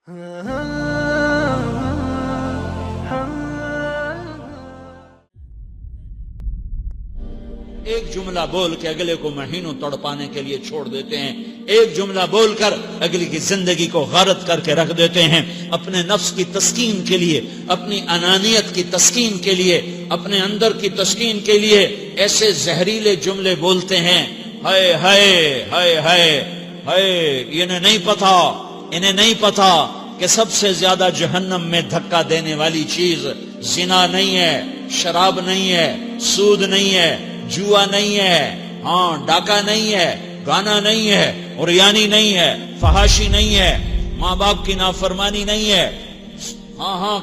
ایک جملہ بول کے اگلے کو مہینوں تڑپانے کے لیے چھوڑ دیتے ہیں، ایک جملہ بول کر اگلی کی زندگی کو غارت کر کے رکھ دیتے ہیں، اپنے نفس کی تسکین کے لیے، اپنی انانیت کی تسکین کے لیے، اپنے اندر کی تسکین کے لیے ایسے زہریلے جملے بولتے ہیں۔ ہائے ہائے ہائے ہائے ہائے، انہیں نہیں پتا کہ سب سے زیادہ جہنم میں دھکا دینے والی چیز زنا نہیں ہے، شراب نہیں ہے، سود نہیں ہے، جوا نہیں ہے، ڈاکہ نہیں ہے، گانا نہیں ہے، عریانی نہیں ہے، فحاشی نہیں ہے، ماں باپ کی نافرمانی نہیں ہے،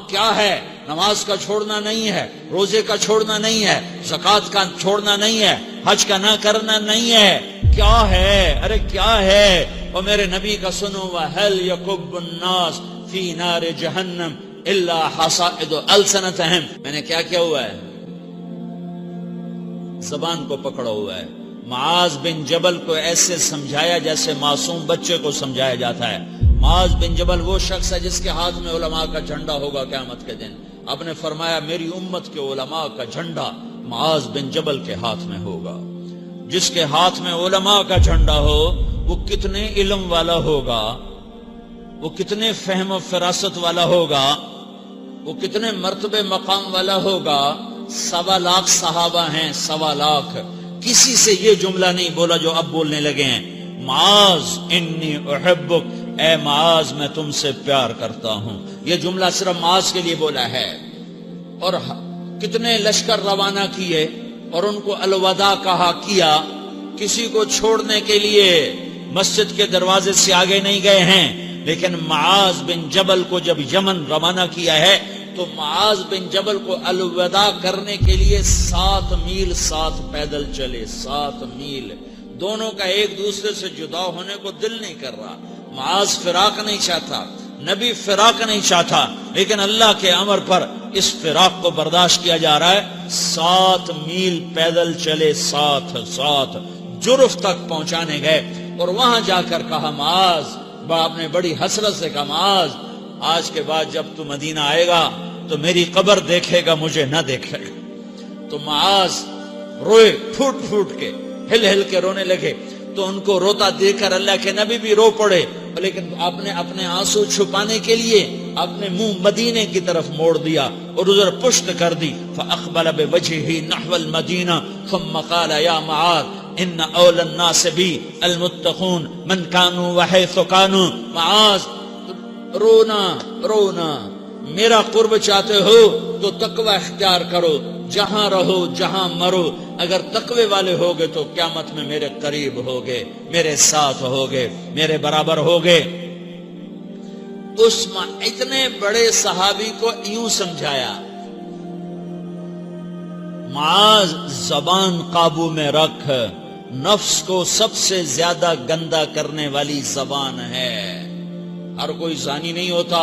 کیا ہے، نماز کا چھوڑنا نہیں ہے، روزے کا چھوڑنا نہیں ہے، زکوٰۃ کا چھوڑنا نہیں ہے، حج کا نہ کرنا نہیں ہے، کیا ہے، ارے کیا ہے؟ اور میرے نبی کا سنو، وَهَلْ يَكُبُّ النَّاسِ فِي نَارِ جَهَنَّمَ إِلَّا حَصَائِدُ أَلْسِنَتِهِمْ۔ میں نے کیا ہوا ہے؟ زبان کو پکڑا ہوا ہے۔ معاذ بن جبل کو ایسے سمجھایا جیسے معصوم بچے کو سمجھایا جاتا ہے۔ معاذ بن جبل وہ شخص ہے جس کے ہاتھ میں علماء کا جھنڈا ہوگا قیامت کے دن۔ آپ نے فرمایا میری امت کے علماء کا جھنڈا معاذ بن جبل کے ہاتھ میں ہوگا۔ جس کے ہاتھ میں علماء کا جھنڈا ہو وہ کتنے علم والا ہوگا، وہ کتنے فہم و فراست والا ہوگا، وہ کتنے مرتبے مقام والا ہوگا۔ 1.25 لاکھ صحابہ ہیں، 1.25 لاکھ، کسی سے یہ جملہ نہیں بولا جو اب بولنے لگے ہیں۔ معاذ انی احبک، اے معاذ میں تم سے پیار کرتا ہوں، یہ جملہ صرف معاذ کے لیے بولا ہے۔ اور کتنے لشکر روانہ کیے اور ان کو الوداع کیا، کسی کو چھوڑنے کے لیے مسجد کے دروازے سے آگے نہیں گئے ہیں، لیکن معاذ بن جبل کو جب یمن روانہ کیا ہے تو معاذ بن جبل کو الوداع کرنے کے لیے 7 میل 7 پیدل چلے، 7 میل۔ دونوں کا ایک دوسرے سے جدا ہونے کو دل نہیں کر رہا۔ معاذ فراق نہیں چاہتا، نبی فراق نہیں چاہتا، لیکن اللہ کے امر پر اس فراق کو برداشت کیا جا رہا ہے۔ 7 میل پیدل چلے، 7 جرف تک پہنچانے گئے اور وہاں جا کر کہا معاذ، باپ نے بڑی حسرت سے کہا معاذ آج کے بعد جب تو مدینہ آئے گا تو میری قبر دیکھے گا، مجھے نہ دیکھے گا۔ تو معاذ روئے، پھوٹ کے ہل کے رونے لگے۔ تو ان کو روتا دیکھ کر اللہ کے نبی بھی رو پڑے، لیکن آپ نے اپنے آنسو چھپانے کے لیے اپنے منہ مدینے کی طرف موڑ دیا اور ادھر پشت کر دی۔ فاقبل بوجهه نحو المدینہ ثم قال یا معاذ ان اول الناس بی المتقون من كانوا وحيث كانوا۔ معاذ رونا، میرا قرب چاہتے ہو تو تقوی اختیار کرو، جہاں رہو جہاں مرو، اگر تقوی والے ہوگے تو قیامت میں میرے قریب ہوگے، میرے ساتھ ہوگے، میرے برابر ہوگے۔ اس اتنے بڑے صحابی کو یوں سمجھایا، معاذ زبان قابو میں رکھ، نفس کو سب سے زیادہ گندا کرنے والی زبان ہے۔ ہر کوئی زانی نہیں ہوتا،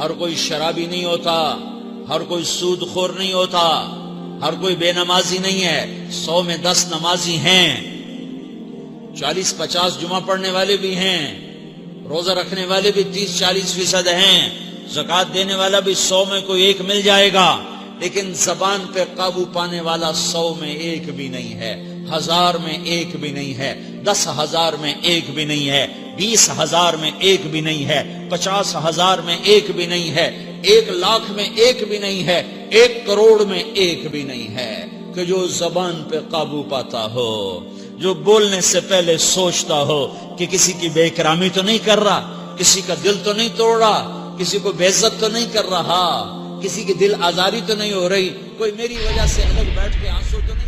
ہر کوئی شرابی نہیں ہوتا، ہر کوئی سود خور نہیں ہوتا، ہر کوئی بے نمازی نہیں ہے۔ 100 میں 10 نمازی ہیں، 40-50 جمعہ پڑھنے والے بھی ہیں، روزہ رکھنے والے بھی 30-40% ہیں، زکوٰۃ دینے والا بھی 100 میں کوئی ایک مل جائے گا، لیکن زبان پہ قابو پانے والا 100 میں ایک بھی نہیں ہے، 1000 میں ایک بھی نہیں ہے، 10,000 میں ایک بھی نہیں ہے، 20,000 میں ایک بھی نہیں ہے، 50,000 میں ایک بھی نہیں ہے، 1,00,000 میں ایک بھی نہیں ہے، 1 کروڑ میں ایک بھی نہیں ہے کہ جو زبان پہ قابو پاتا ہو، جو بولنے سے پہلے سوچتا ہو کہ کسی کی بے اکرامی تو نہیں کر رہا، کسی کا دل تو نہیں توڑ رہا، کسی کو بے عزت تو نہیں کر رہا، کسی کی دل آزاری تو نہیں ہو رہی، کوئی میری وجہ سے الگ بیٹھ کے آنسو تو نہیں